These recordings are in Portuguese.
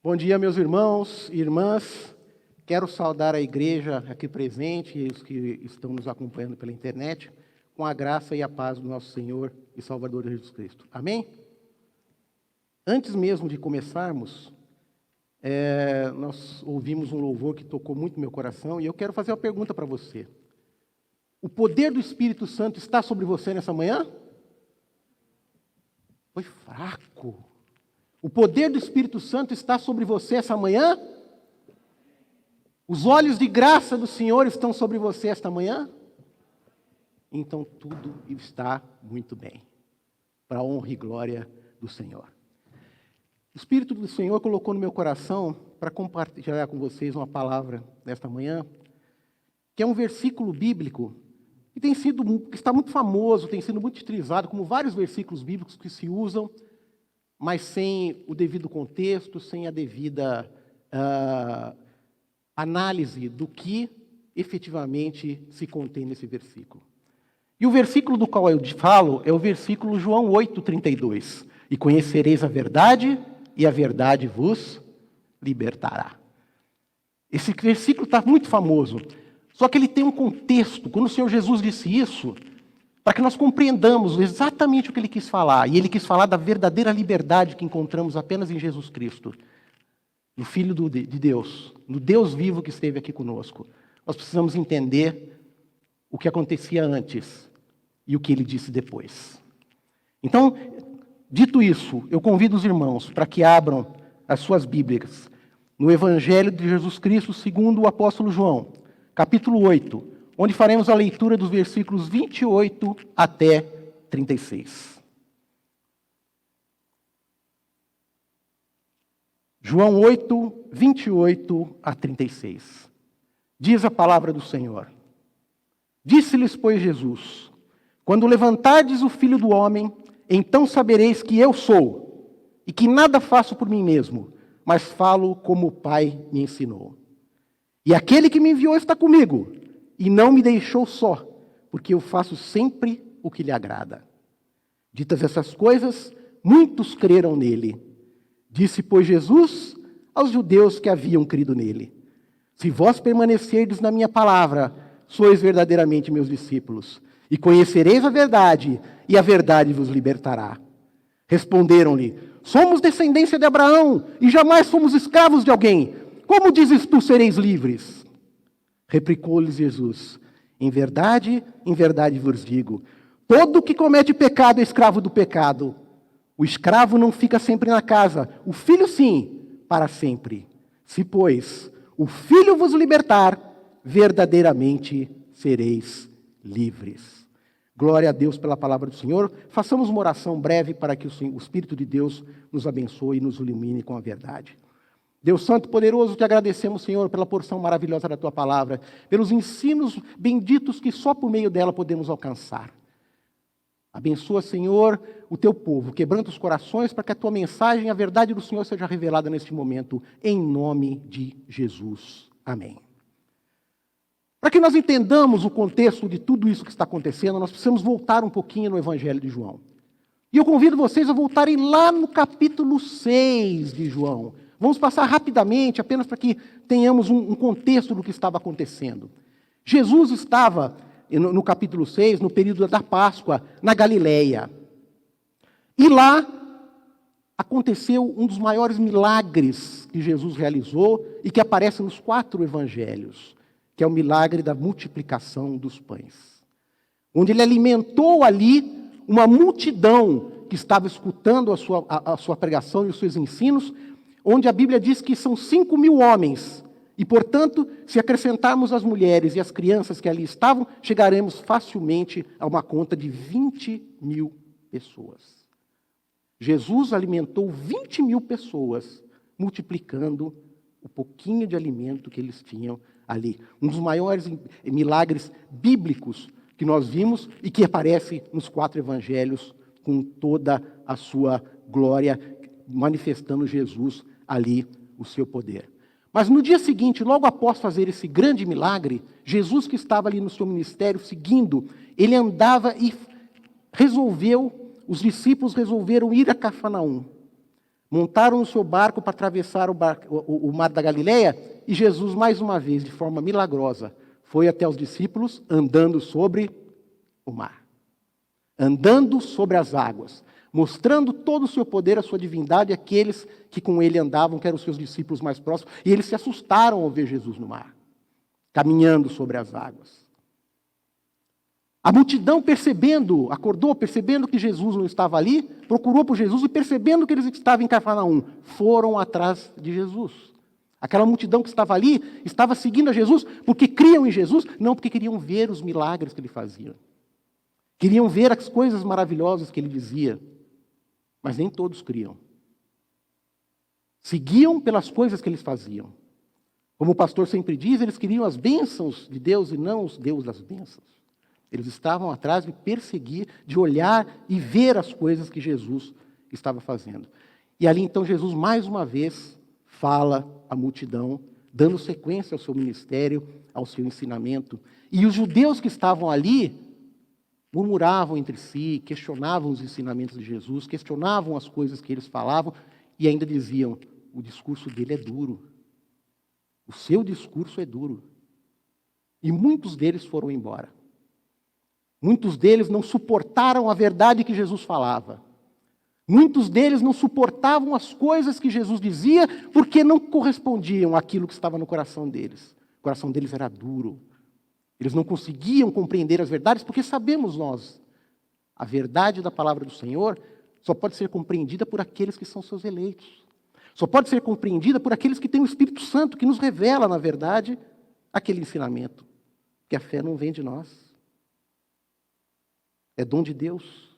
Bom dia, meus irmãos e irmãs. Quero saudar a igreja aqui presente e os que estão nos acompanhando pela internet, com a graça e a paz do nosso Senhor e Salvador Jesus Cristo. Amém? Antes mesmo de começarmos, nós ouvimos um louvor que tocou muito meu coração e eu quero fazer uma pergunta para você. O poder do Espírito Santo está sobre você nessa manhã? Foi fraco. O poder do Espírito Santo está sobre você essa manhã? Os olhos de graça do Senhor estão sobre você esta manhã? Então tudo está muito bem, para a honra e glória do Senhor. O Espírito do Senhor colocou no meu coração para compartilhar com vocês uma palavra nesta manhã, que é um versículo bíblico que está muito famoso, tem sido muito utilizado, como vários versículos bíblicos que se usam, mas sem o devido contexto, sem a devida análise do que efetivamente se contém nesse versículo. E o versículo do qual eu falo é o versículo João 8,32. E conhecereis a verdade, e a verdade vos libertará. Esse versículo está muito famoso, só que ele tem um contexto. Quando o Senhor Jesus disse isso, para que nós compreendamos exatamente o que ele quis falar. E ele quis falar da verdadeira liberdade que encontramos apenas em Jesus Cristo, no Filho de Deus, no Deus vivo que esteve aqui conosco. Nós precisamos entender o que acontecia antes e o que ele disse depois. Então, dito isso, eu convido os irmãos para que abram as suas Bíblias no Evangelho de Jesus Cristo segundo o apóstolo João, capítulo 8, onde faremos a leitura dos versículos 28 até 36. João 8, 28 a 36. Diz a palavra do Senhor. Disse-lhes, pois, Jesus: quando levantardes o Filho do Homem, então sabereis que eu sou, e que nada faço por mim mesmo, mas falo como o Pai me ensinou. E aquele que me enviou está comigo, e não me deixou só, porque eu faço sempre o que lhe agrada. Ditas essas coisas, muitos creram nele. Disse, pois, Jesus aos judeus que haviam crido nele: se vós permanecerdes na minha palavra, sois verdadeiramente meus discípulos, e conhecereis a verdade, e a verdade vos libertará. Responderam-lhe: somos descendência de Abraão, e jamais fomos escravos de alguém. Como dizes tu, sereis livres? Replicou-lhes Jesus: em verdade vos digo, todo que comete pecado é escravo do pecado. O escravo não fica sempre na casa, o filho sim, para sempre. Se, pois, o Filho vos libertar, verdadeiramente sereis livres. Glória a Deus pela palavra do Senhor. Façamos uma oração breve para que o Espírito de Deus nos abençoe e nos ilumine com a verdade. Deus Santo, poderoso, te agradecemos, Senhor, pela porção maravilhosa da Tua palavra, pelos ensinos benditos que só por meio dela podemos alcançar. Abençoa, Senhor, o Teu povo, quebranta os corações para que a Tua mensagem, a verdade do Senhor seja revelada neste momento, em nome de Jesus. Amém. Para que nós entendamos o contexto de tudo isso que está acontecendo, nós precisamos voltar um pouquinho no Evangelho de João. E eu convido vocês a voltarem lá no capítulo 6 de João. Vamos passar rapidamente, apenas para que tenhamos um contexto do que estava acontecendo. Jesus estava, no capítulo 6, no período da Páscoa, na Galileia. E lá aconteceu um dos maiores milagres que Jesus realizou e que aparece nos 4 evangelhos, que é o milagre da multiplicação dos pães. Onde ele alimentou ali uma multidão que estava escutando a sua pregação e os seus ensinos, onde a Bíblia diz que são 5.000 homens. E, portanto, se acrescentarmos as mulheres e as crianças que ali estavam, chegaremos facilmente a uma conta de 20.000 pessoas. Jesus alimentou 20.000 pessoas, multiplicando o pouquinho de alimento que eles tinham ali. Um dos maiores milagres bíblicos que nós vimos e que aparece nos 4 evangelhos com toda a sua glória, manifestando Jesus ali o seu poder. Mas no dia seguinte, logo após fazer esse grande milagre, Jesus, que estava ali no seu ministério seguindo, ele andava e os discípulos resolveram ir a Cafarnaum. montaram no seu barco para atravessar o mar da Galileia, e Jesus, mais uma vez, de forma milagrosa, foi até os discípulos andando sobre o mar, andando sobre as águas, mostrando todo o seu poder, a sua divindade, àqueles que com ele andavam, que eram os seus discípulos mais próximos, e eles se assustaram ao ver Jesus no mar, caminhando sobre as águas. A multidão acordou percebendo que Jesus não estava ali, procurou por Jesus e percebendo que eles estavam em Cafarnaum, foram atrás de Jesus. Aquela multidão que estava ali, estava seguindo a Jesus porque criam em Jesus, não porque queriam ver os milagres que ele fazia. Queriam ver as coisas maravilhosas que ele dizia, mas nem todos criam. Seguiam pelas coisas que eles faziam. Como o pastor sempre diz, eles queriam as bênçãos de Deus e não os Deus das bênçãos. Eles estavam atrás de perseguir, de olhar e ver as coisas que Jesus estava fazendo. E ali então Jesus mais uma vez fala à multidão, dando sequência ao seu ministério, ao seu ensinamento. E os judeus que estavam ali murmuravam entre si, questionavam os ensinamentos de Jesus, questionavam as coisas que eles falavam e ainda diziam: o discurso dele é duro. O seu discurso é duro. E muitos deles foram embora. Muitos deles não suportaram a verdade que Jesus falava. Muitos deles não suportavam as coisas que Jesus dizia porque não correspondiam àquilo que estava no coração deles. O coração deles era duro. Eles não conseguiam compreender as verdades porque sabemos nós, a verdade da palavra do Senhor só pode ser compreendida por aqueles que são seus eleitos. Só pode ser compreendida por aqueles que têm o Espírito Santo, que nos revela, na verdade, aquele ensinamento. Que a fé não vem de nós. É dom de Deus.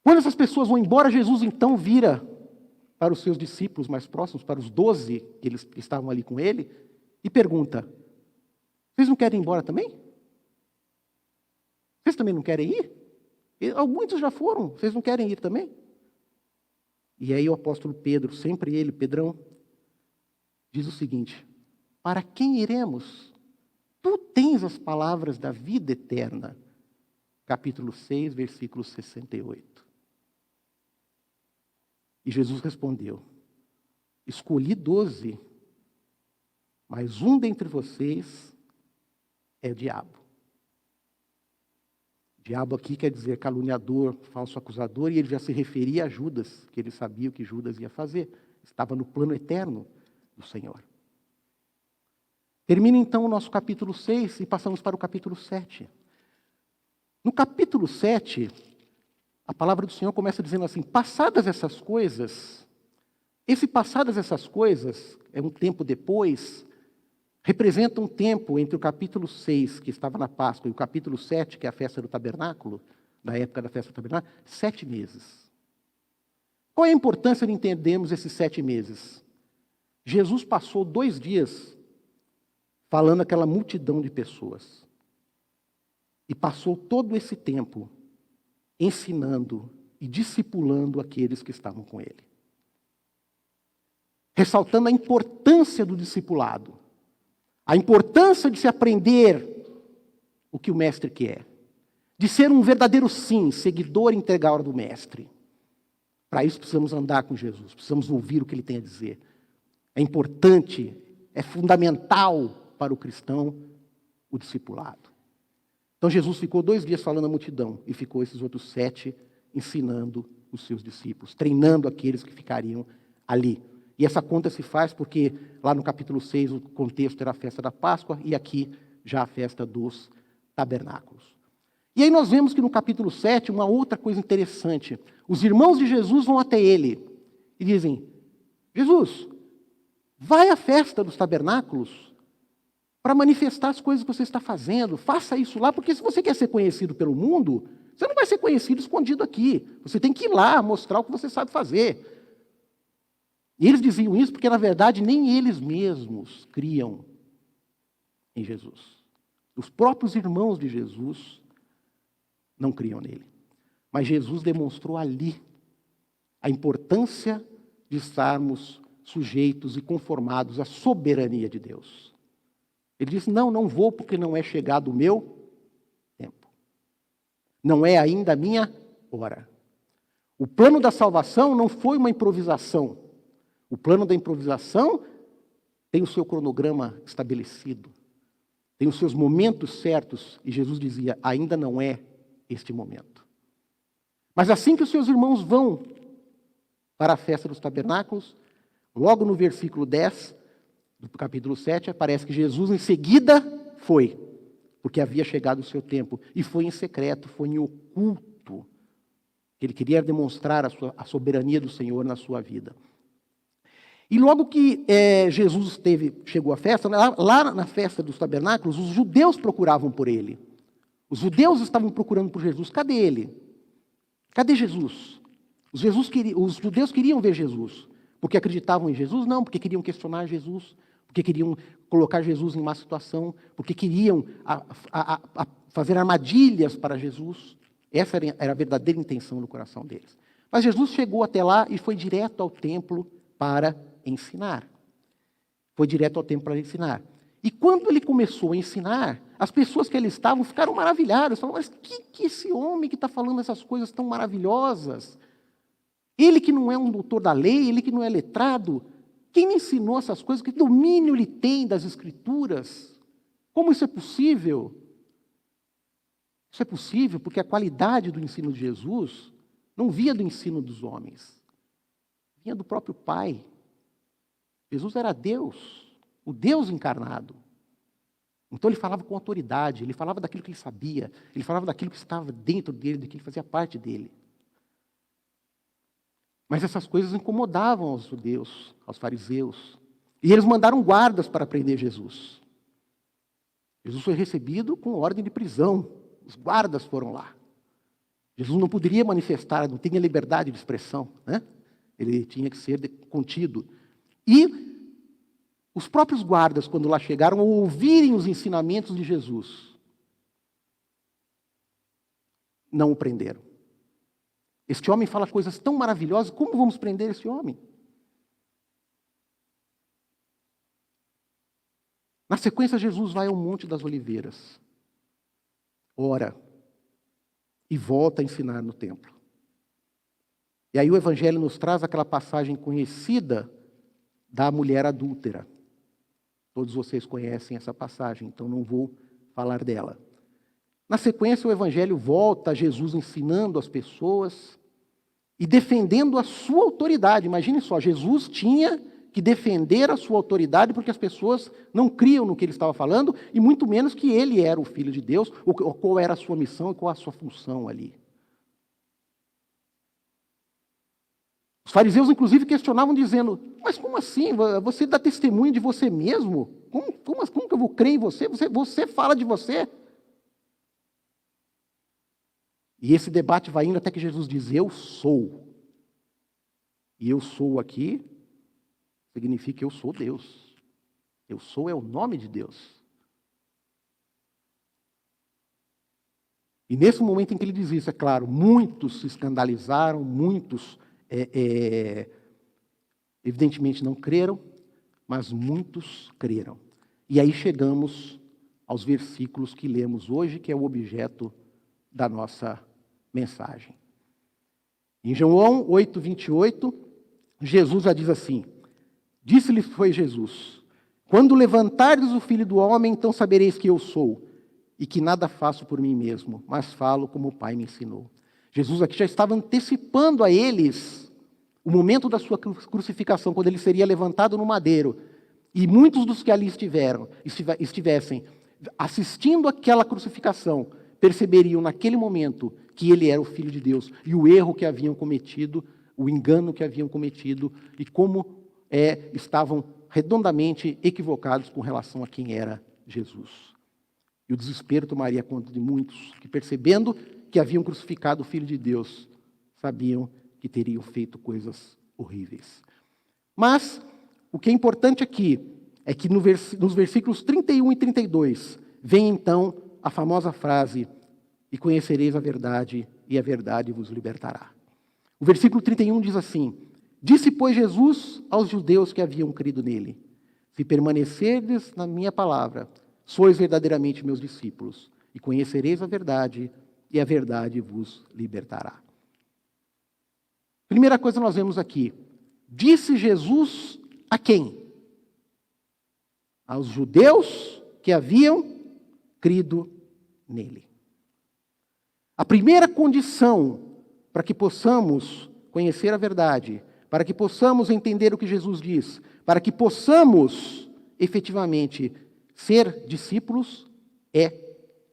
Quando essas pessoas vão embora, Jesus então vira para os seus discípulos mais próximos, para os 12 que eles estavam ali com ele, e pergunta: vocês não querem ir embora também? Vocês também não querem ir? Muitos já foram, vocês não querem ir também? E aí o apóstolo Pedro, sempre ele, Pedrão, diz o seguinte: para quem iremos? Tu tens as palavras da vida eterna. Capítulo 6, versículo 68. E Jesus respondeu: escolhi 12, mas um dentre vocês é o diabo. Diabo aqui quer dizer caluniador, falso acusador, e ele já se referia a Judas, que ele sabia o que Judas ia fazer. Estava no plano eterno do Senhor. Termina então o nosso capítulo 6 e passamos para o capítulo 7. No capítulo 7, a palavra do Senhor começa dizendo assim: passadas essas coisas, esse passadas essas coisas, é um tempo depois, representa um tempo entre o capítulo 6, que estava na Páscoa, e o capítulo 7, que é a festa do tabernáculo, da época da festa do tabernáculo, 7 meses. Qual é a importância de entendermos esses 7 meses? Jesus passou 2 dias falando àquela multidão de pessoas. E passou todo esse tempo ensinando e discipulando aqueles que estavam com ele. Ressaltando a importância do discipulado. A importância de se aprender o que o mestre quer. De ser um verdadeiro sim, seguidor integral do mestre. Para isso precisamos andar com Jesus, precisamos ouvir o que ele tem a dizer. É importante, é fundamental para o cristão o discipulado. Então Jesus ficou 2 dias falando à multidão e ficou esses outros 7 ensinando os seus discípulos, treinando aqueles que ficariam ali. E essa conta se faz porque lá no capítulo 6 o contexto era a festa da Páscoa e aqui já a festa dos tabernáculos. E aí nós vemos que no capítulo 7 uma outra coisa interessante. Os irmãos de Jesus vão até ele e dizem: Jesus, vai à festa dos tabernáculos para manifestar as coisas que você está fazendo. Faça isso lá, porque se você quer ser conhecido pelo mundo, você não vai ser conhecido escondido aqui. Você tem que ir lá mostrar o que você sabe fazer. E eles diziam isso porque, na verdade, nem eles mesmos criam em Jesus. Os próprios irmãos de Jesus não criam nele. Mas Jesus demonstrou ali a importância de estarmos sujeitos e conformados à soberania de Deus. Ele disse: não vou porque não é chegado o meu tempo. Não é ainda a minha hora. O plano da salvação não foi uma improvisação. O plano da improvisação tem o seu cronograma estabelecido, tem os seus momentos certos, e Jesus dizia, ainda não é este momento. Mas assim que os seus irmãos vão para a festa dos tabernáculos, logo no versículo 10 do capítulo 7, aparece que Jesus em seguida foi, porque havia chegado o seu tempo, e foi em secreto, foi em oculto, que ele queria demonstrar a soberania do Senhor na sua vida. E logo que Jesus chegou à festa, lá na festa dos tabernáculos, os judeus procuravam por ele. Os judeus estavam procurando por Jesus. Cadê ele? Cadê Jesus? Os judeus queriam ver Jesus. Porque acreditavam em Jesus? Não, porque queriam questionar Jesus. Porque queriam colocar Jesus em má situação. Porque queriam fazer armadilhas para Jesus. Essa era a verdadeira intenção do coração deles. Mas Jesus chegou até lá e foi direto ao templo para ensinar. Foi direto ao templo para ensinar. E quando ele começou a ensinar, as pessoas que ali estavam ficaram maravilhadas. Falaram, mas que esse homem que está falando essas coisas tão maravilhosas? Ele que não é um doutor da lei, ele que não é letrado, quem me ensinou essas coisas? Que domínio ele tem das Escrituras? Como isso é possível? Isso é possível porque a qualidade do ensino de Jesus não vinha do ensino dos homens, vinha do próprio Pai. Jesus era Deus, o Deus encarnado. Então ele falava com autoridade, ele falava daquilo que ele sabia, ele falava daquilo que estava dentro dele, daquilo que fazia parte dele. Mas essas coisas incomodavam aos judeus, aos fariseus. E eles mandaram guardas para prender Jesus. Jesus foi recebido com ordem de prisão. Os guardas foram lá. Jesus não poderia manifestar, não tinha liberdade de expressão, né? Ele tinha que ser contido. E os próprios guardas, quando lá chegaram, ao ouvirem os ensinamentos de Jesus, não o prenderam. Este homem fala coisas tão maravilhosas, como vamos prender esse homem? Na sequência, Jesus vai ao Monte das Oliveiras, ora, e volta a ensinar no templo. E aí o Evangelho nos traz aquela passagem conhecida da mulher adúltera. Todos vocês conhecem essa passagem, então não vou falar dela. Na sequência, o Evangelho volta a Jesus ensinando as pessoas e defendendo a sua autoridade. Imagine só, Jesus tinha que defender a sua autoridade porque as pessoas não criam no que ele estava falando e muito menos que ele era o Filho de Deus, ou qual era a sua missão e qual a sua função ali. Os fariseus, inclusive, questionavam dizendo, mas como assim? Você dá testemunho de você mesmo? Como que eu vou crer em você? Você fala de você? E esse debate vai indo até que Jesus diz, eu sou. E eu sou aqui, significa eu sou Deus. Eu sou é o nome de Deus. E nesse momento em que ele diz isso, é claro, muitos se escandalizaram, muitos evidentemente não creram, mas muitos creram. E aí chegamos aos versículos que lemos hoje, que é o objeto da nossa mensagem. Em João 8:28, Jesus já diz assim, disse-lhe foi Jesus, quando levantardes o Filho do Homem, então sabereis que eu sou, e que nada faço por mim mesmo, mas falo como o Pai me ensinou. Jesus aqui já estava antecipando a eles o momento da sua crucificação, quando ele seria levantado no madeiro. E muitos dos que ali estivessem assistindo aquela crucificação, perceberiam naquele momento que ele era o Filho de Deus, e o erro que haviam cometido, o engano que haviam cometido, e como estavam redondamente equivocados com relação a quem era Jesus. E o desespero tomaria conta de muitos, que percebendo que haviam crucificado o Filho de Deus, sabiam que teriam feito coisas horríveis. Mas, o que é importante aqui, é que nos versículos 31 e 32, vem então a famosa frase, e conhecereis a verdade, e a verdade vos libertará. O versículo 31 diz assim, disse, pois, Jesus aos judeus que haviam crido nele, se permanecerdes na minha palavra, sois verdadeiramente meus discípulos, e conhecereis a verdade, e a verdade vos libertará. Primeira coisa nós vemos aqui. Disse Jesus a quem? Aos judeus que haviam crido nele. A primeira condição para que possamos conhecer a verdade, para que possamos entender o que Jesus diz, para que possamos efetivamente ser discípulos, é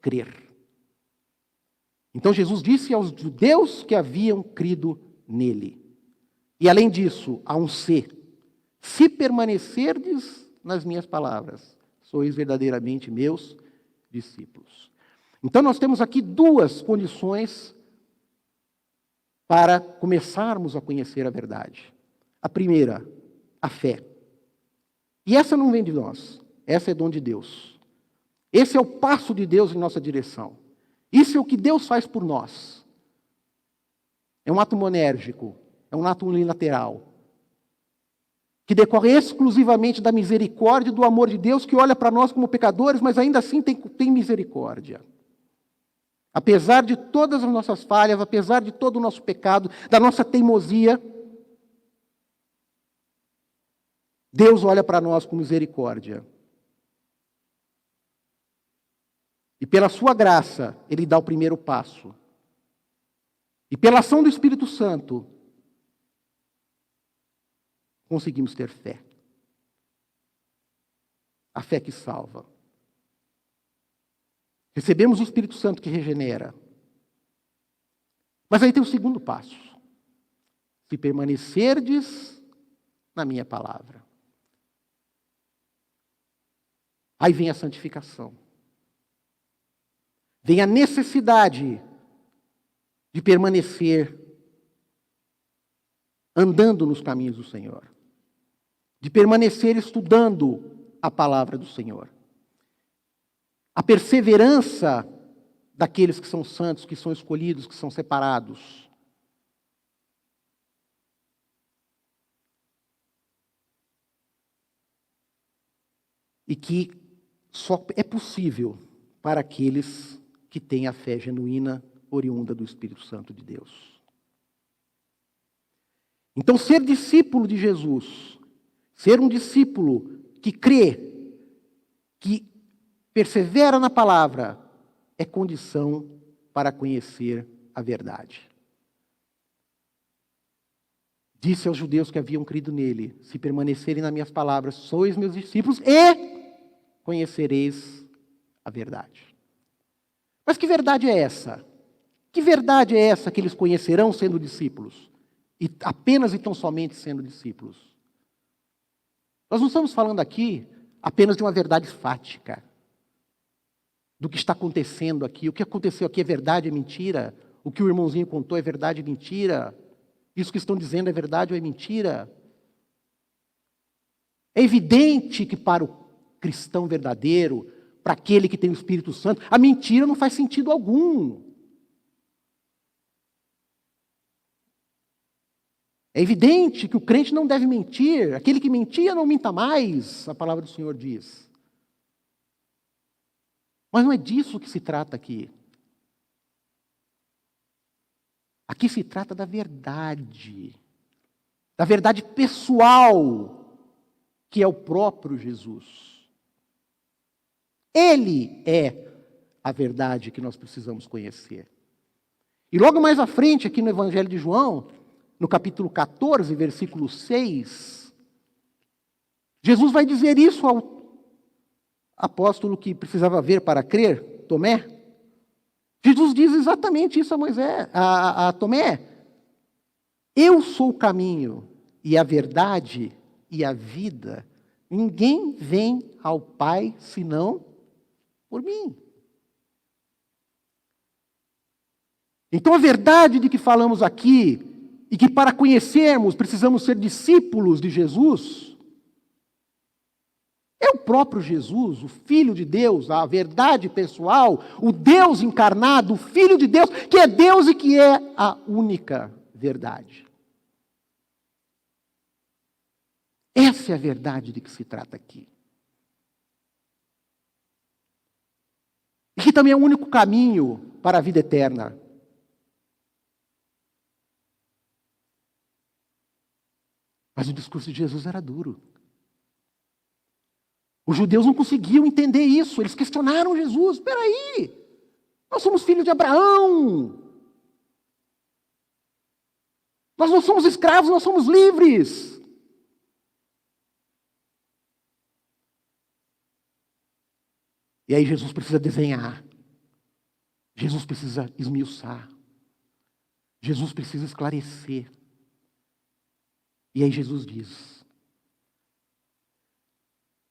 crer. Então Jesus disse aos judeus que haviam crido nele. E além disso, há um se permanecerdes nas minhas palavras, sois verdadeiramente meus discípulos. Então nós temos aqui duas condições para começarmos a conhecer a verdade. A primeira, a fé. E essa não vem de nós, essa é dom de Deus. Esse é o passo de Deus em nossa direção. Isso é o que Deus faz por nós. É um ato monérgico, é um ato unilateral, que decorre exclusivamente da misericórdia e do amor de Deus, que olha para nós como pecadores, mas ainda assim tem misericórdia. Apesar de todas as nossas falhas, apesar de todo o nosso pecado, da nossa teimosia, Deus olha para nós com misericórdia. E pela sua graça, Ele dá o primeiro passo. E pela ação do Espírito Santo, conseguimos ter fé. A fé que salva. Recebemos o Espírito Santo que regenera. Mas aí tem o segundo passo. Se permanecerdes na minha palavra. Aí vem a santificação. Vem a necessidade de permanecer andando nos caminhos do Senhor. De permanecer estudando a palavra do Senhor. A perseverança daqueles que são santos, que são escolhidos, que são separados. E que só é possível para aqueles que têm a fé genuína, oriunda do Espírito Santo de Deus. Então, ser discípulo de Jesus, ser um discípulo que crê, que persevera na palavra, é condição para conhecer a verdade. Disse aos judeus que haviam crido nele, se permanecerem nas minhas palavras, sois meus discípulos e conhecereis a verdade. Mas que verdade é essa? Que verdade é essa que eles conhecerão sendo discípulos? E apenas e tão somente sendo discípulos? Nós não estamos falando aqui apenas de uma verdade fática. Do que está acontecendo aqui. O que aconteceu aqui é verdade, é mentira. O que o irmãozinho contou é verdade, é mentira. Isso que estão dizendo é verdade ou é mentira. É evidente que para o cristão verdadeiro, para aquele que tem o Espírito Santo, a mentira não faz sentido algum. É evidente que o crente não deve mentir. Aquele que mentia não minta mais, a palavra do Senhor diz. Mas não é disso que se trata aqui. Aqui se trata da verdade pessoal, que é o próprio Jesus. Ele é a verdade que nós precisamos conhecer. E logo mais à frente, aqui no Evangelho de João, no capítulo 14, versículo 6, Jesus vai dizer isso ao apóstolo que precisava ver para crer, Tomé. Jesus diz exatamente isso a Moisés, a Tomé. Eu sou o caminho e a verdade e a vida. Ninguém vem ao Pai senão por mim. Então a verdade de que falamos aqui, e que para conhecermos precisamos ser discípulos de Jesus, é o próprio Jesus, o Filho de Deus, a verdade pessoal, o Deus encarnado, o Filho de Deus, que é Deus e que é a única verdade. Essa é a verdade de que se trata aqui. E que também é o único caminho para a vida eterna. Mas o discurso de Jesus era duro. Os judeus não conseguiam entender isso. Eles questionaram Jesus. Espera aí, nós somos filhos de Abraão. Nós não somos escravos, nós somos livres. E aí Jesus precisa desenhar. Jesus precisa esmiuçar. Jesus precisa esclarecer. E aí Jesus diz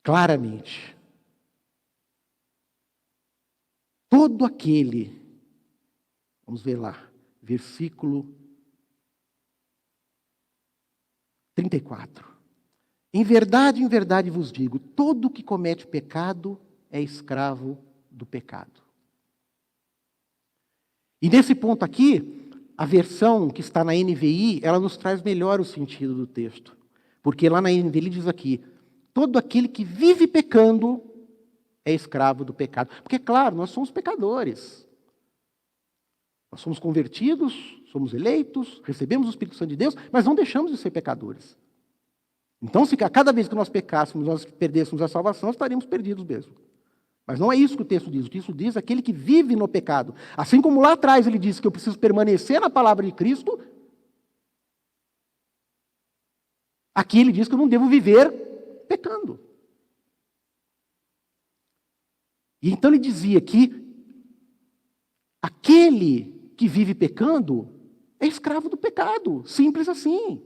claramente: todo aquele, vamos ver lá, versículo 34. Em verdade vos digo, todo que comete pecado é escravo do pecado. E nesse ponto aqui, a versão que está na NVI, ela nos traz melhor o sentido do texto. Porque lá na NVI ele diz aqui: todo aquele que vive pecando é escravo do pecado. Porque, claro, nós somos pecadores. Nós somos convertidos, somos eleitos, recebemos o Espírito Santo de Deus, mas não deixamos de ser pecadores. Então, se a cada vez que nós pecássemos, nós perdêssemos a salvação, nós estaríamos perdidos mesmo. Mas não é isso que o texto diz. O texto diz aquele que vive no pecado. Assim como lá atrás ele disse que eu preciso permanecer na palavra de Cristo, aqui ele diz que eu não devo viver pecando. E então ele dizia que aquele que vive pecando é escravo do pecado. Simples assim.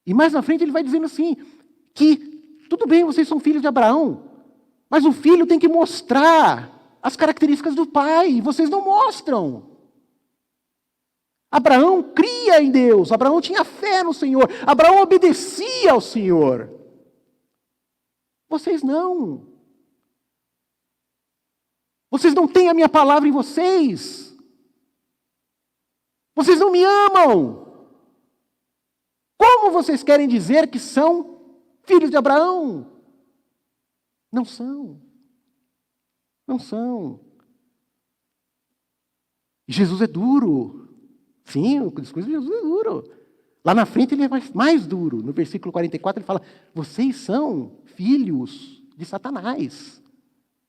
E mais na frente ele vai dizendo assim, que tudo bem, vocês são filhos de Abraão, mas o filho tem que mostrar as características do pai, e vocês não mostram. Abraão cria em Deus, Abraão tinha fé no Senhor, Abraão obedecia ao Senhor. Vocês não. Vocês não têm a minha palavra em vocês. Vocês não me amam. Como vocês querem dizer que são filhos de Abraão? Não são. Não são. Jesus é duro. Sim, o discurso de Jesus é duro. Lá na frente ele é mais duro. No versículo 44 ele fala: vocês são filhos de Satanás,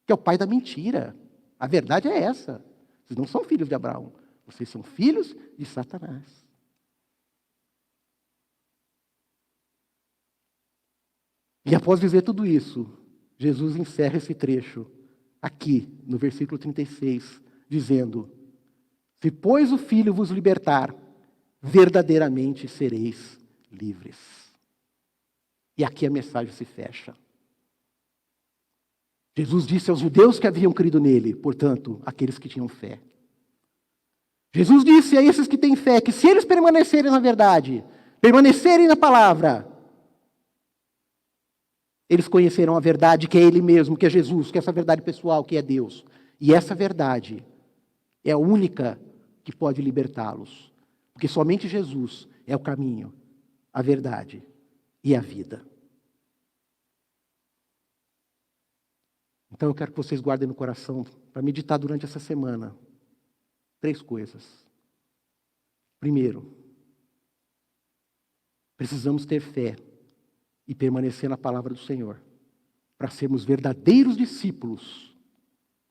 que é o pai da mentira. A verdade é essa. Vocês não são filhos de Abraão. Vocês são filhos de Satanás. E após dizer tudo isso, Jesus encerra esse trecho aqui, no versículo 36, dizendo: se, pois, o Filho vos libertar, verdadeiramente sereis livres. E aqui a mensagem se fecha. Jesus disse aos judeus que haviam crido nele, portanto, aqueles que tinham fé. Jesus disse a esses que têm fé que se eles permanecerem na verdade, permanecerem na palavra, eles conhecerão a verdade que é Ele mesmo, que é Jesus, que é essa verdade pessoal, que é Deus. E essa verdade é a única que pode libertá-los. Porque somente Jesus é o caminho, a verdade e a vida. Então eu quero que vocês guardem no coração, para meditar durante essa semana, 3 coisas. Primeiro, precisamos ter fé e permanecer na palavra do Senhor, para sermos verdadeiros discípulos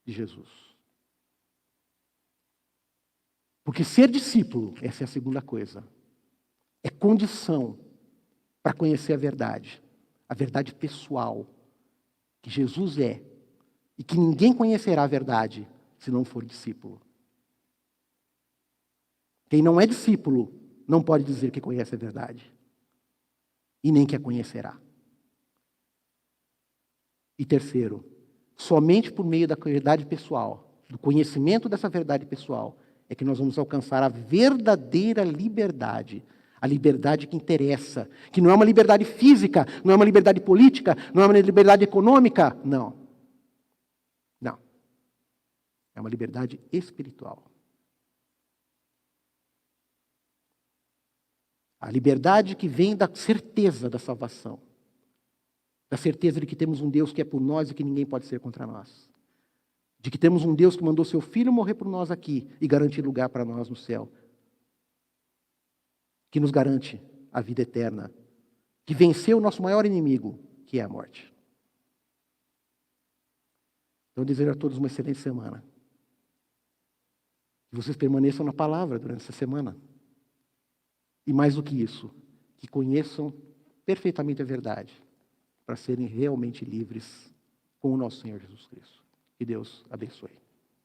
de Jesus. Porque ser discípulo, essa é a segunda coisa, é condição para conhecer a verdade pessoal, que Jesus é, e que ninguém conhecerá a verdade se não for discípulo. Quem não é discípulo não pode dizer que conhece a verdade. E nem que a conhecerá. E terceiro, somente por meio da verdade pessoal, do conhecimento dessa verdade pessoal, é que nós vamos alcançar a verdadeira liberdade. A liberdade que interessa. Que não é uma liberdade física, não é uma liberdade política, não é uma liberdade econômica. Não. Não. É uma liberdade espiritual. A liberdade que vem da certeza da salvação. Da certeza de que temos um Deus que é por nós e que ninguém pode ser contra nós. De que temos um Deus que mandou seu Filho morrer por nós aqui e garantir lugar para nós no céu. que nos garante a vida eterna, que venceu o nosso maior inimigo, que é a morte. Então, eu desejo a todos uma excelente semana. Que vocês permaneçam na palavra durante essa semana. E mais do que isso, que conheçam perfeitamente a verdade, para serem realmente livres com o nosso Senhor Jesus Cristo. Que Deus abençoe.